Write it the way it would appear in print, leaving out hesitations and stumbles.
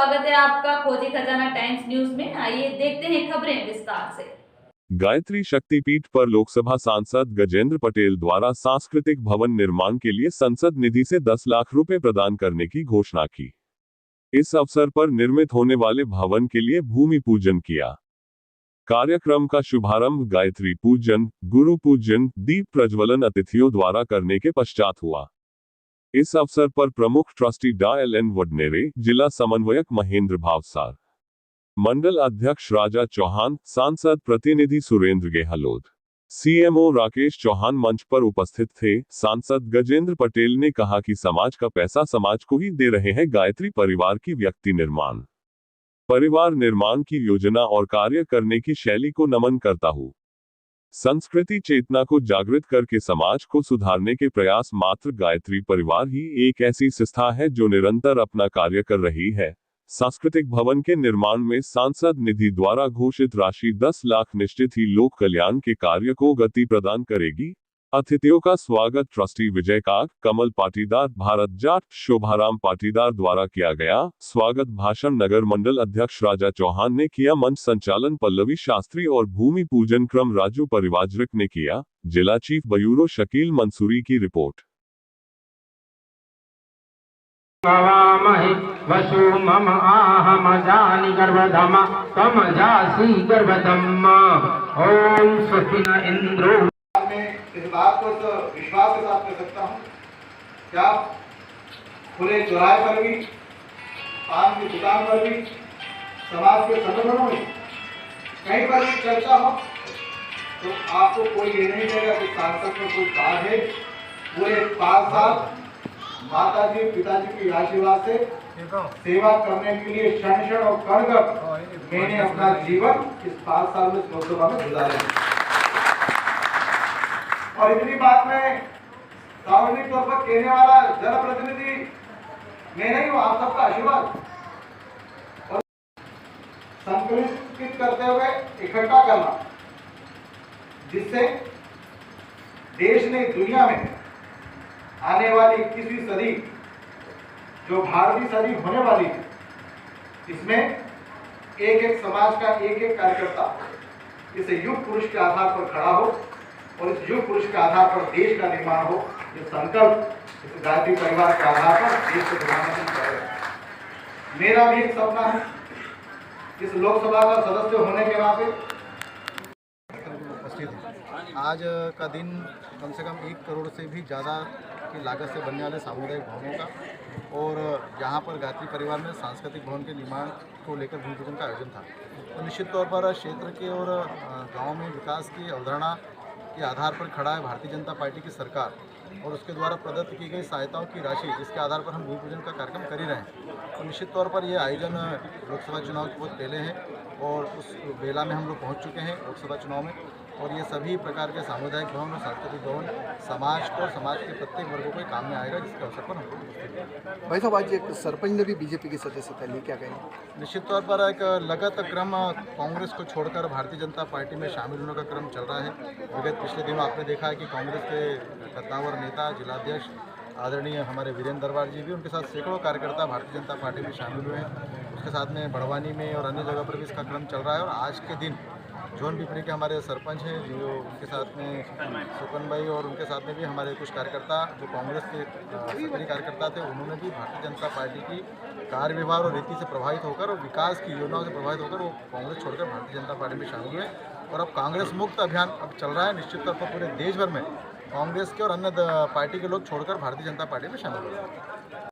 स्वागत है आपका खोजी खजाना टाइम्स न्यूज में। आइए देखते हैं खबरें विस्तार से। गायत्री शक्तिपीठ पर लोकसभा सांसद गजेंद्र पटेल द्वारा सांस्कृतिक भवन निर्माण के लिए संसद निधि से 10 लाख रुपए प्रदान करने की घोषणा की। इस अवसर पर निर्मित होने वाले भवन के लिए भूमि पूजन किया। कार्यक्रम का शुभारंभ गायत्री पूजन, गुरु पूजन, दीप प्रज्वलन अतिथियों द्वारा करने के पश्चात हुआ। इस अवसर पर प्रमुख ट्रस्टी डा LN वडनेरे, जिला समन्वयक महेंद्र भावसार, मंडल अध्यक्ष राजा चौहान, सांसद प्रतिनिधि सुरेंद्र गेहलोत, CMO राकेश चौहान मंच पर उपस्थित थे। सांसद गजेंद्र पटेल ने कहा कि समाज का पैसा समाज को ही दे रहे हैं गायत्री परिवार की व्यक्ति निर्माण, परिवार निर्माण की योजना और कार्य करने की शैली को नमन करता हूँ। संस्कृति चेतना को जागृत करके समाज को सुधारने के प्रयास मात्र गायत्री परिवार ही एक ऐसी संस्था है जो निरंतर अपना कार्य कर रही है। सांस्कृतिक भवन के निर्माण में सांसद निधि द्वारा घोषित राशि 10 लाख निश्चित ही लोक कल्याण के कार्य को गति प्रदान करेगी। अतिथियों का स्वागत ट्रस्टी विजय काग, कमल पाटीदार, भारत जाट, शोभाराम पाटीदार द्वारा किया गया। स्वागत भाषण नगर मंडल अध्यक्ष राजा चौहान ने किया। मंच संचालन पल्लवी शास्त्री और भूमि पूजन क्रम राजू परिवाजरिक ने किया। जिला चीफ ब्यूरो शकील मंसूरी की रिपोर्ट। वसु मम आहम जानि गर्भधम तम जासी गर्भधम। ओम स्वस्ति न इंद्रो। इस बात को तो विश्वास के साथ कर सकता हूँ कि आप खुले चौराहे पर भी, पान की दुकान पर भी, समाज के संगठनों में कहीं पर भी चर्चा हो तो आपको कोई ये नहीं कहेगा कि सांसद में कोई बात है। पूरे 5 साल माता जी पिताजी की आशीर्वाद से सेवा करने के लिए क्षण क्षण और कण कण मैंने अपना जीवन इस 5 साल में लोकसभा में गुजारा। और इतनी बात में सार्वजनिक तौर पर कहने वाला जनप्रतिनिधि मैं नहीं हूं, आप सबका आशीर्वाद और संकलित करते हुए इकट्ठा करना, जिससे देश ने दुनिया में आने वाली 21वीं सदी जो भारतीय सदी होने वाली है, इसमें एक एक समाज का एक एक कार्यकर्ता इस युग पुरुष के आधार पर खड़ा हो और इस युग पुरुष के आधार पर देश का निर्माण हो। ये संकल्प इस गायत्री परिवार के आधार पर देश को प्रधानमंत्री करेगा। मेरा भी एक सपना है इस लोकसभा का सदस्य होने के नाते। आज का दिन कम से कम 1 करोड़ से भी ज़्यादा की लागत से बनने वाले सामुदायिक भवनों का और यहाँ पर गायत्री परिवार में सांस्कृतिक भवन के निर्माण को लेकर भूमि पूजन का आयोजन था। तो निश्चित तौर पर क्षेत्र के और गांव में विकास की अवधारणा के आधार पर खड़ा है भारतीय जनता पार्टी की सरकार और उसके द्वारा प्रदत्त की गई सहायताओं की राशि, जिसके आधार पर हम भूमि पूजन का कार्यक्रम कर ही रहे हैं। तो निश्चित तौर पर ये आयोजन लोकसभा चुनाव के बहुत पहले है और उस बेला में हम लोग पहुँच चुके हैं लोकसभा चुनाव में। और ये सभी प्रकार के सामुदायिक भवन और सांस्कृतिक भवन समाज को, समाज के प्रत्येक वर्गों को काम में आएगा, जिसके अवसर पर हम लोग उपस्थित हैं। भाई साहब, आज एक सरपंच ने भी बीजेपी की सदस्यता ली, क्या कहेंगे? निश्चित तौर पर एक लगत क्रम कांग्रेस को छोड़कर भारतीय जनता पार्टी में शामिल होने का क्रम चल रहा है। विगत पिछले दिनों आपने देखा है कि कांग्रेस के कद्दावर नेता, जिलाध्यक्ष आदरणीय हमारे वीरेंद्र दरबार जी भी, उनके साथ सैकड़ों कार्यकर्ता भारतीय जनता पार्टी में शामिल हुए हैं। उसके साथ में बड़वानी में और अन्य जगह पर भी इसका क्रम चल रहा है। और आज के दिन जोन पिपरी के हमारे सरपंच हैं, जो उनके साथ में सुकन भाई और उनके साथ में भी हमारे कुछ कार्यकर्ता जो कांग्रेस के सक्रिय कार्यकर्ता थे, उन्होंने भी भारतीय जनता पार्टी की कार्य व्यवहार और रीति से प्रभावित होकर और विकास की योजनाओं से प्रभावित होकर वो कांग्रेस छोड़कर भारतीय जनता पार्टी में शामिल हुए। और अब कांग्रेस मुक्त अभियान अब चल रहा है। निश्चित तौर पर पूरे देश भर में कांग्रेस के और अन्य पार्टी के लोग छोड़कर भारतीय जनता पार्टी में शामिल हो रहे हैं।